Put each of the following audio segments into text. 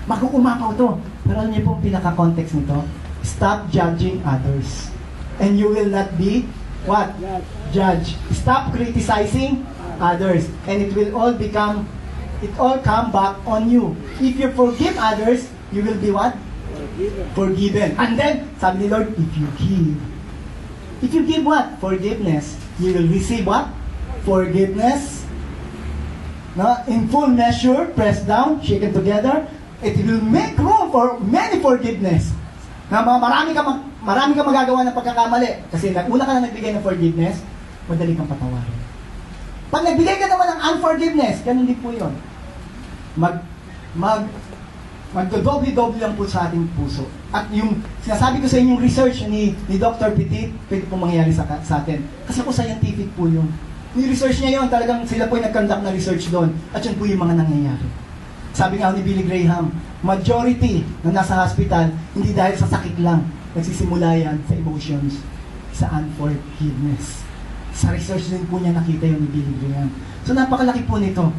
Makukumapaw to. Pero alam niyo po ang pinaka-context nito? Stop judging others. And you will not be, what? Judge. Stop criticizing others. And it will all come back on you. If you forgive others, you will be what? Forgiven. And then, sabi ni Lord, if you give what? Forgiveness. You will receive what? Forgiveness. No? In full measure, pressed down, shaken together, it will make room for many forgiveness. Na marami ka magagawa ng pagkakamali. Kasi una ka na nagbigay ng forgiveness, madali kang patawarin. Pag nagbigay ka naman ng unforgiveness, ganun din po yun. Magdodoble-doble lang po sa ating puso. At yung sinasabi ko sa inyong research ni Dr. Petit, pwede po mangyayari sa atin. Kasi po scientific po yun. Yung research niya yun, talagang sila po yung nag-conduct na research doon. At yun po yung mga nangyayari. Sabi nga ni Billy Graham, majority na nasa hospital, hindi dahil sa sakit lang. Nagsisimula yan sa emotions, sa unforgiveness. Sa research din po niya nakita yun ni Billy Graham. So napakalaki po nito.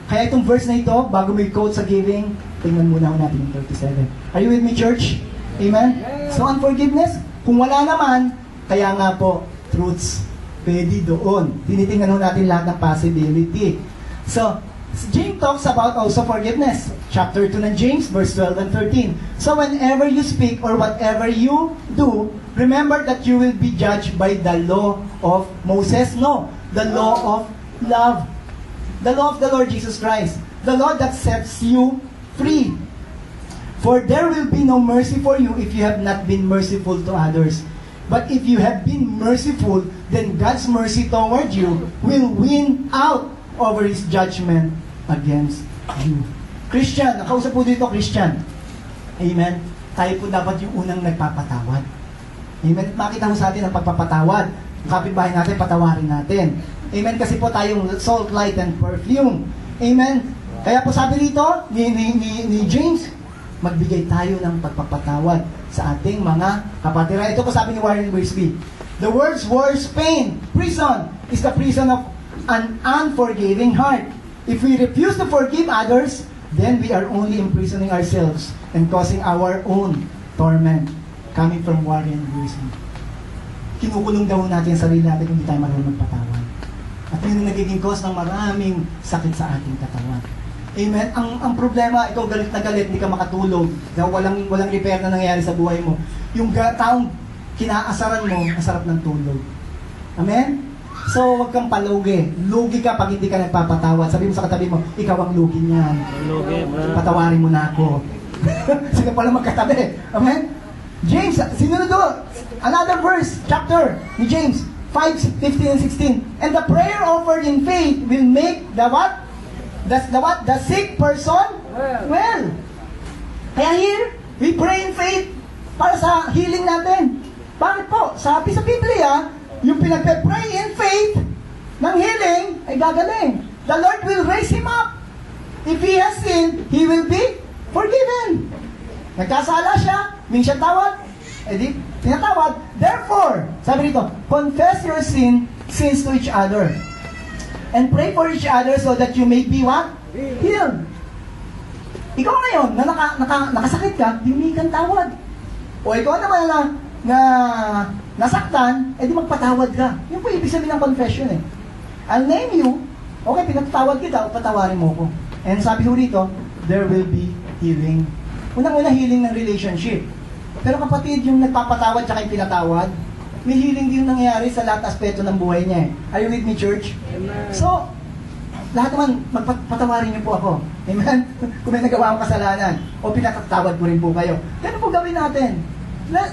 Kaya itong verse na ito, bago may quote sa giving, tingnan muna ho natin yung 37. Are you with me, church? Amen? So unforgiveness, kung wala naman, kaya nga po, truths, pwede doon. Tinitingnan ho natin lahat ng possibility. So, James talks about also forgiveness. Chapter 2 ng James, verse 12 and 13. So whenever you speak or whatever you do, remember that you will be judged by the law of Moses. No, the law of love. The law of the Lord Jesus Christ. The law that sets you free. For there will be no mercy for you if you have not been merciful to others. But if you have been merciful, then God's mercy toward you will win out over His judgment against you. Christian, nakausap po dito Christian. Amen? Tayo po dapat yung unang nagpapatawad. Amen? Makita mo sa atin ang pagpapatawad. Yung kapitbahay natin, patawarin natin. Amen? Kasi po tayong salt, light, and perfume. Amen? Kaya po sabi dito ni James, magbigay tayo ng pagpapatawad sa ating mga kapatid. Ito po sabi ni Warren Wiersbe, the world's worst pain, prison, is the prison of an unforgiving heart. If we refuse to forgive others, then we are only imprisoning ourselves and causing our own torment. Coming from Warren Wiersbe. Kinukulong daw natin ang sarili natin kung hindi tayo marunong magpatawad. At yun ang nagiging cause ng maraming sakit sa ating katawan. Amen? Ang problema, ikaw galit na galit, hindi ka makatulog, walang repair na nangyayari sa buhay mo. Yung taong kinaasaran mo, ang sarap ng tulog. Amen? So, huwag kang palugi. Lugi ka pag hindi ka nagpapatawad. Sabi mo sa katabi mo, ikaw ang lugi niyan. Patawarin mo na ako. Sila pala magkatabi. Amen? James, sinunod doon. Another verse, chapter ni James 5:15 and 16. And the prayer offered in faith will make the what? The sick person well. Kaya here, we pray in faith para sa healing natin. Bakit po? Sabi sa Biblia, yung pinagpe-pray in faith ng healing ay gagaling. The Lord will raise him up. If he has sinned, he will be forgiven. Nagkasala siya, humingi siya tawad, edi tinatawad. Therefore, sabi rito, confess your sins to each other. And pray for each other so that you may be what? Healed. Ikaw ngayon, na nakasakit ka, humingi kang tawad. O ikaw naman na nasaktan, edi magpatawad ka. Yun po ibig sabihin ng confession eh. I'll name you, okay, pinagpatawad kita, o patawarin mo ko. And sabi ko rito, there will be healing. Unang-una healing ng relationship. Pero kapatid, yung nagpapatawad tsaka yung pinatawad, may healing din nangyayari sa lahat aspeto ng buhay niya eh. Are you with me, church? Amen. So, lahat naman, patawarin niyo po ako. Amen? Kung may nagawa akong kasalanan, o pinatawad ko rin po kayo. Ganun po gawin natin.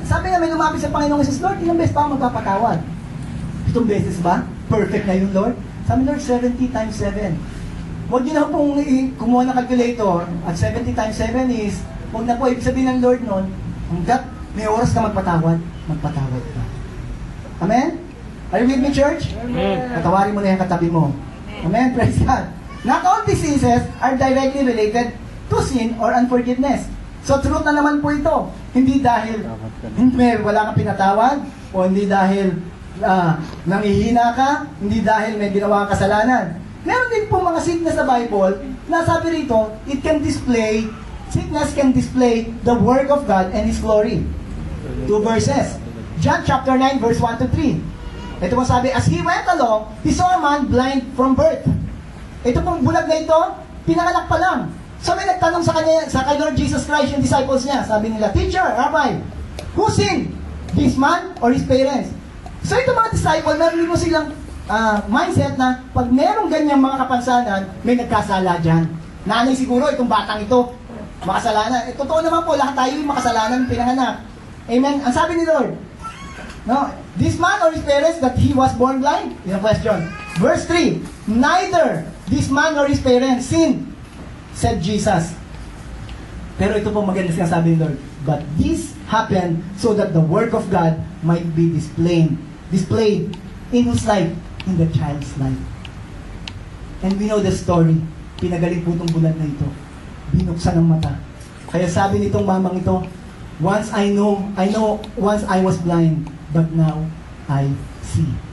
Sabi nga may lumapit sa Panginoong Jesus, Lord, ilang beses pa ako magpapatawad? 7 beses ba? Perfect na yun, Lord? Sabi Lord, 70 times 7. Huwag niyo na pong kumuha ng calculator at 70 times 7 is, huwag na po, ibig sabihin ng Lord nun, hanggat may oras ka magpatawad ka. Amen? Are you with me, church? Amen. Patawarin mo na yung katabi mo. Amen? Praise God. Not all diseases are directly related to sin or unforgiveness. So, truth na naman po ito. Hindi dahil wala kang pinatawad, o hindi dahil nangihina ka, hindi dahil may ginawa kang kasalanan. Meron din po mga sickness sa Bible na sabi rito, it can display sickness can display the work of God and His glory. 2 verses. John chapter 9, verse 1 to 3. Ito po sabi, as he went along, he saw a man blind from birth. Ito pong bulag na ito, pinanganak pa lang. So may nagtanong sa kanya, sa kay Lord Jesus Christ, yung disciples niya. Sabi nila, Teacher, Rabbi, who sinned? This man or his parents? So ito mga disciple, meron mo silang mindset na pag merong ganyang mga kapansanan, may nagkasala dyan. Nanay siguro, itong batang ito, makasalanan. Totoo naman po, lahat tayo yung makasalanan pinanganak. Amen? Ang sabi ni Lord, no, this man or his parents that he was born blind? Yung question. Verse 3, neither this man or his parents sinned, said Jesus. Pero ito po maganda sinasabi ni Lord, but this happened so that the work of God might be displayed in whose life? In the child's life. And we know the story. Pinagaling po itong bulan na ito. Binuksan ang mata. Kaya sabi nitong mamang ito, once I know, once I was blind, but now I see.